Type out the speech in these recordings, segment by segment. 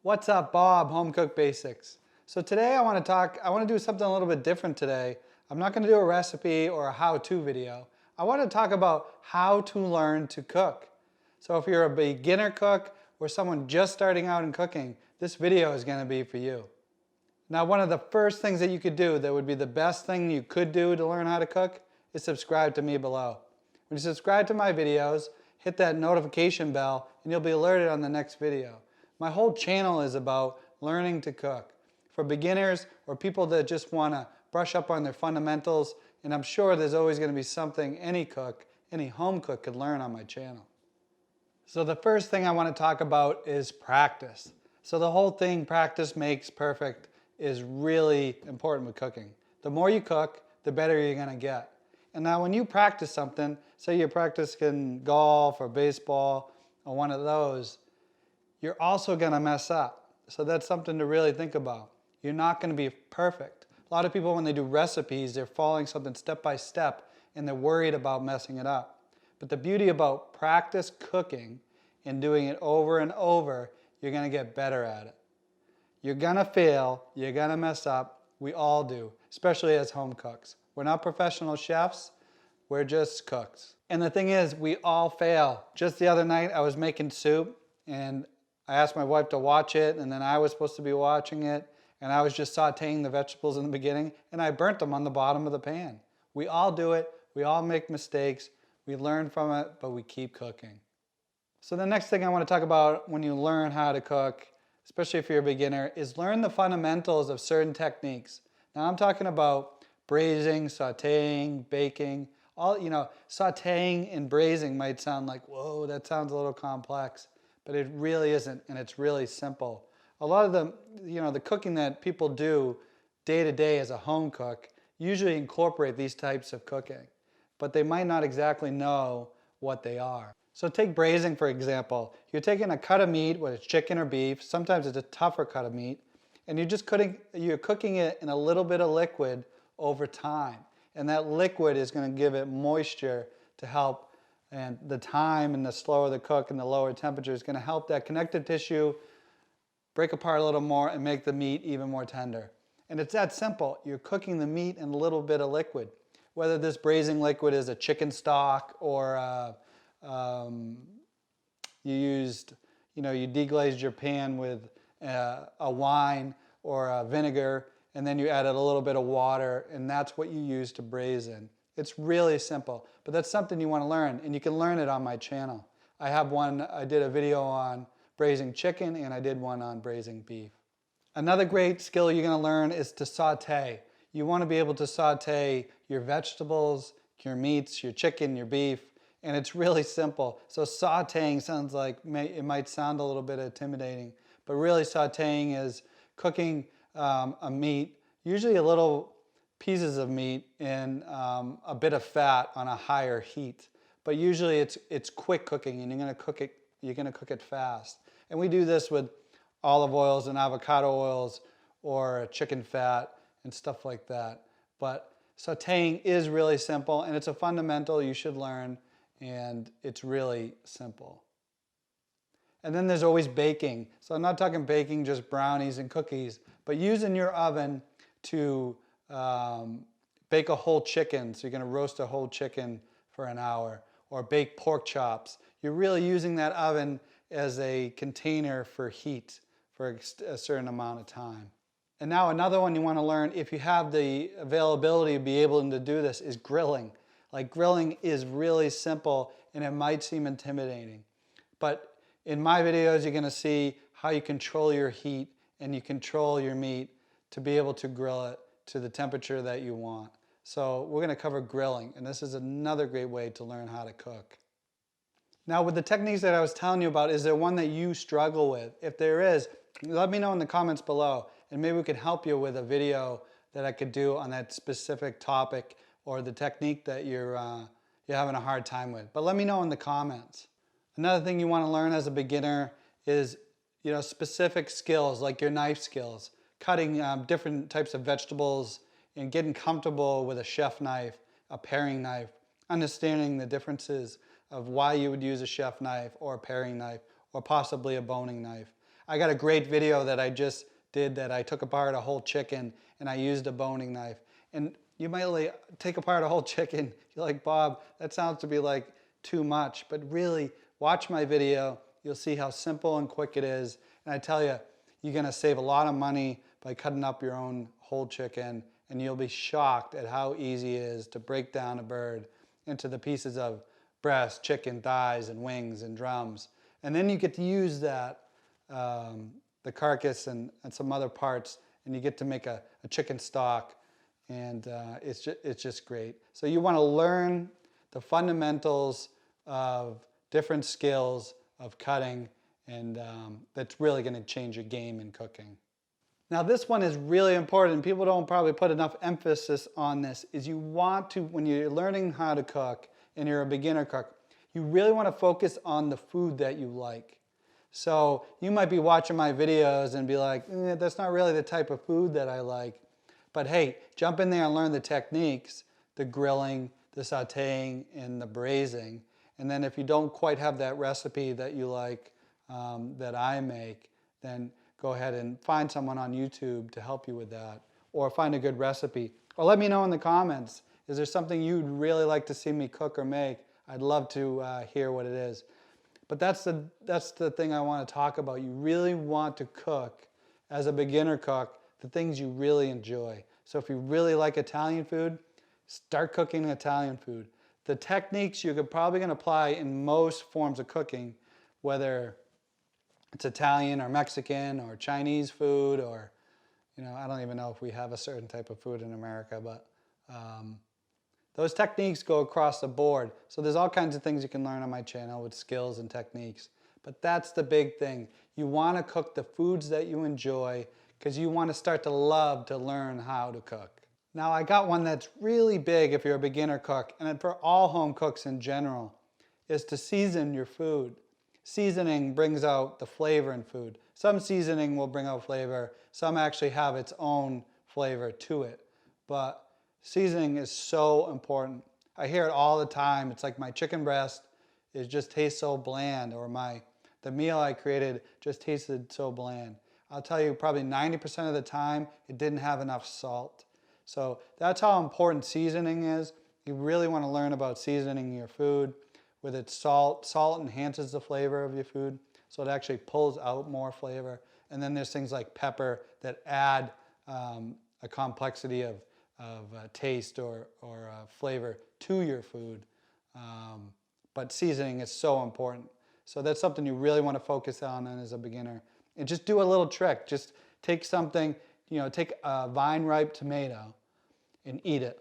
What's up, Bob, Home Cook Basics. So today I want to do something a little bit different today. I'm not going to do a recipe or a how-to video. I want to talk about how to learn to cook. So if you're a beginner cook or someone just starting out in cooking, this video is going to be for you. Now, one of the first things that you could do that would be the best thing you could do to learn how to cook is subscribe to me below. When you subscribe to my videos, hit that notification bell and you'll be alerted on the next video. My whole channel is about learning to cook for beginners or people that just want to brush up on their fundamentals, and I'm sure there's always going to be something any cook, any home cook could learn on my channel. So the first thing I want to talk about is practice. So the whole thing, practice makes perfect, is really important with cooking. The more you cook, the better you're going to get. And now when you practice something, say you're practicing golf or baseball or one of those, you're also going to mess up. So that's something to really think about. You're not going to be perfect. A lot of people, when they do recipes, they're following something step by step and they're worried about messing it up. But the beauty about practice cooking and doing it over and over, you're going to get better at it. You're going to fail, you're going to mess up. We all do, especially as home cooks. We're not professional chefs, we're just cooks. And the thing is, we all fail. Just the other night, I was making soup and I asked my wife to watch it, and then I was supposed to be watching it, and I was just sauteing the vegetables in the beginning, and I burnt them on the bottom of the pan. We all do it, we all make mistakes, we learn from it, but we keep cooking. So the next thing I want to talk about when you learn how to cook, especially if you're a beginner, is learn the fundamentals of certain techniques. Now I'm talking about braising, sauteing, baking. Sauteing and braising might sound like, whoa, that sounds a little complex, but it really isn't, and it's really simple. A lot of the cooking that people do day to day as a home cook usually incorporate these types of cooking, but they might not exactly know what they are. So take braising, for example. You're taking a cut of meat, whether it's chicken or beef, sometimes it's a tougher cut of meat, and you're cooking it in a little bit of liquid over time. And that liquid is going to give it moisture to help, and the time and the slower the cook and the lower temperature is going to help that connective tissue break apart a little more and make the meat even more tender. And it's that simple. You're cooking the meat in a little bit of liquid. Whether this braising liquid is a chicken stock or you deglazed your pan with a wine or a vinegar, and then you added a little bit of water, and that's what you use to braise in. It's really simple, but that's something you want to learn, and you can learn it on my channel. I did a video on braising chicken, and I did one on braising beef. Another great skill you're going to learn is to saute. You want to be able to saute your vegetables, your meats, your chicken, your beef, and it's really simple. So sauteing sounds like, it might sound a little bit intimidating, but really sauteing is cooking a meat, usually a little pieces of meat in a bit of fat on a higher heat. But usually it's quick cooking, and you're going to cook it fast. And we do this with olive oils and avocado oils or chicken fat and stuff like that. But sauteing is really simple, and it's a fundamental you should learn, and it's really simple. And then there's always baking. So I'm not talking baking just brownies and cookies, but using your oven to bake a whole chicken. So you're going to roast a whole chicken for an hour, or bake pork chops. You're really using that oven as a container for heat for a certain amount of time. And now another one you want to learn, if you have the availability to be able to do this, is grilling. Like, grilling is really simple, and it might seem intimidating. But in my videos, you're going to see how you control your heat and you control your meat to be able to grill it to the temperature that you want. So we're going to cover grilling, and this is another great way to learn how to cook. Now, with the techniques that I was telling you about, is there one that you struggle with? If there is, let me know in the comments below, and maybe we could help you with a video that I could do on that specific topic or the technique that you're having a hard time with. But let me know in the comments. Another thing you want to learn as a beginner is specific skills, like your knife skills, cutting different types of vegetables and getting comfortable with a chef knife, a paring knife, understanding the differences of why you would use a chef knife or a paring knife or possibly a boning knife. I got a great video that I just did that I took apart a whole chicken and I used a boning knife. And you might like take apart a whole chicken. You're like, Bob, that sounds to be like too much. But really, watch my video. You'll see how simple and quick it is. And I tell you, you're gonna save a lot of money by cutting up your own whole chicken, and you'll be shocked at how easy it is to break down a bird into the pieces of breast, chicken, thighs, and wings and drums. And then you get to use that, the carcass and some other parts, and you get to make a chicken stock, and it's just great. So you want to learn the fundamentals of different skills of cutting, and that's really going to change your game in cooking. Now this one is really important. People don't probably put enough emphasis on this, is you want to, when you're learning how to cook and you're a beginner cook, you really want to focus on the food that you like. So you might be watching my videos and be like, that's not really the type of food that I like. But hey, jump in there and learn the techniques, the grilling, the sauteing, and the braising. And then if you don't quite have that recipe that you like, that I make, then go ahead and find someone on YouTube to help you with that, or find a good recipe. Or let me know in the comments, is there something you'd really like to see me cook or make? I'd love to hear what it is. But that's the thing I want to talk about. You really want to cook, as a beginner cook, the things you really enjoy. So if you really like Italian food, start cooking Italian food. The techniques you could probably gonna apply in most forms of cooking, whether it's Italian or Mexican or Chinese food, or, I don't even know if we have a certain type of food in America, but those techniques go across the board. So there's all kinds of things you can learn on my channel with skills and techniques. But that's the big thing. You want to cook the foods that you enjoy, because you want to start to love to learn how to cook. Now I got one that's really big if you're a beginner cook, and for all home cooks in general, is to season your food. Seasoning brings out the flavor in food. Some seasoning will bring out flavor. Some actually have its own flavor to it. But seasoning is so important. I hear it all the time. It's like my chicken breast, it just tastes so bland, or the meal I created just tasted so bland. I'll tell you, probably 90% of the time, it didn't have enough salt. So that's how important seasoning is. You really want to learn about seasoning your food. With its salt, salt enhances the flavor of your food, so it actually pulls out more flavor. And then there's things like pepper that add a complexity of taste or flavor to your food. But seasoning is so important. So that's something you really want to focus on as a beginner. And just do a little trick. Just take something, take a vine-ripe tomato and eat it.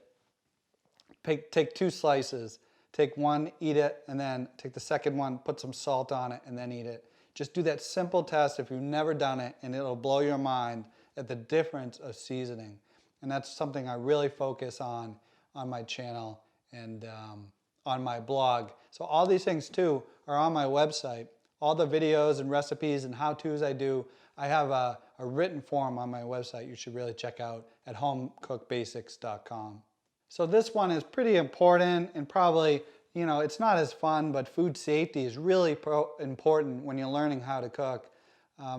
Take 2 slices. Take one, eat it, and then take the second one, put some salt on it, and then eat it. Just do that simple test if you've never done it, and it'll blow your mind at the difference of seasoning. And that's something I really focus on my channel and on my blog. So all these things too are on my website. All the videos and recipes and how-tos I do, I have a written form on my website you should really check out at homecookbasics.com. So this one is pretty important, and probably, it's not as fun, but food safety is really important when you're learning how to cook.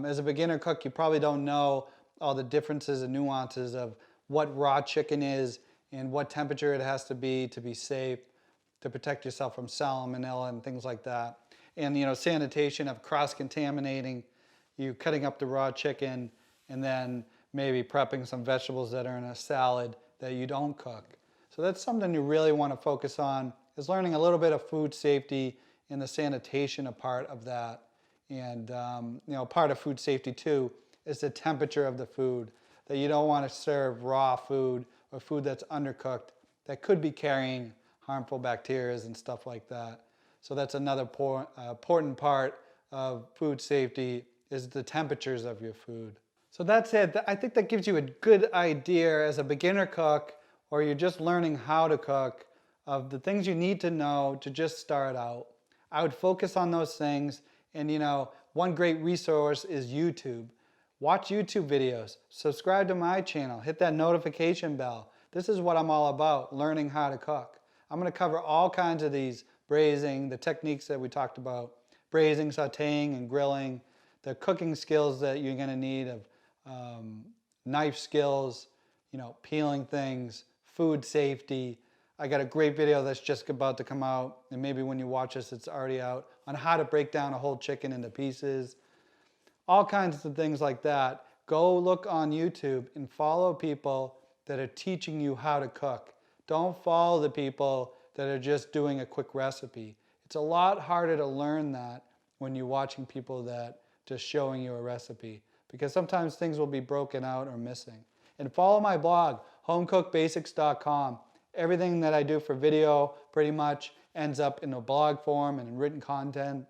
As a beginner cook, you probably don't know all the differences and nuances of what raw chicken is and what temperature it has to be safe, to protect yourself from salmonella and things like that. And sanitation of cross-contaminating, you cutting up the raw chicken and then maybe prepping some vegetables that are in a salad that you don't cook. So that's something you really want to focus on, is learning a little bit of food safety and the sanitation a part of that. And part of food safety too is the temperature of the food, that you don't want to serve raw food or food that's undercooked that could be carrying harmful bacteria and stuff like that. So that's another important part of food safety, is the temperatures of your food. So that's it. I think that gives you a good idea as a beginner cook, or you're just learning how to cook, of the things you need to know to just start out. I would focus on those things, and one great resource is YouTube. Watch YouTube videos, subscribe to my channel, hit that notification bell. This is what I'm all about, learning how to cook. I'm going to cover all kinds of these: braising, the techniques that we talked about, braising, sauteing, and grilling, the cooking skills that you're gonna need of knife skills, peeling things, food safety. I got a great video that's just about to come out, and maybe when you watch this, it's already out, on how to break down a whole chicken into pieces. All kinds of things like that. Go look on YouTube and follow people that are teaching you how to cook. Don't follow the people that are just doing a quick recipe. It's a lot harder to learn that when you're watching people that just showing you a recipe, because sometimes things will be broken out or missing. And follow my blog, homecookbasics.com. Everything that I do for video pretty much ends up in a blog form and in written content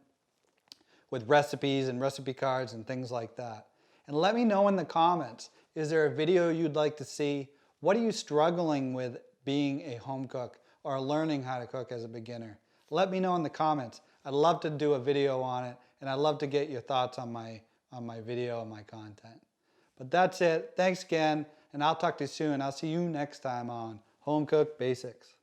with recipes and recipe cards and things like that. And let me know in the comments, is there a video you'd like to see? What are you struggling with being a home cook or learning how to cook as a beginner? Let me know in the comments. I'd love to do a video on it, and I'd love to get your thoughts on my video and my content. But that's it. Thanks again, and I'll talk to you soon. I'll see you next time on Home Cook Basics.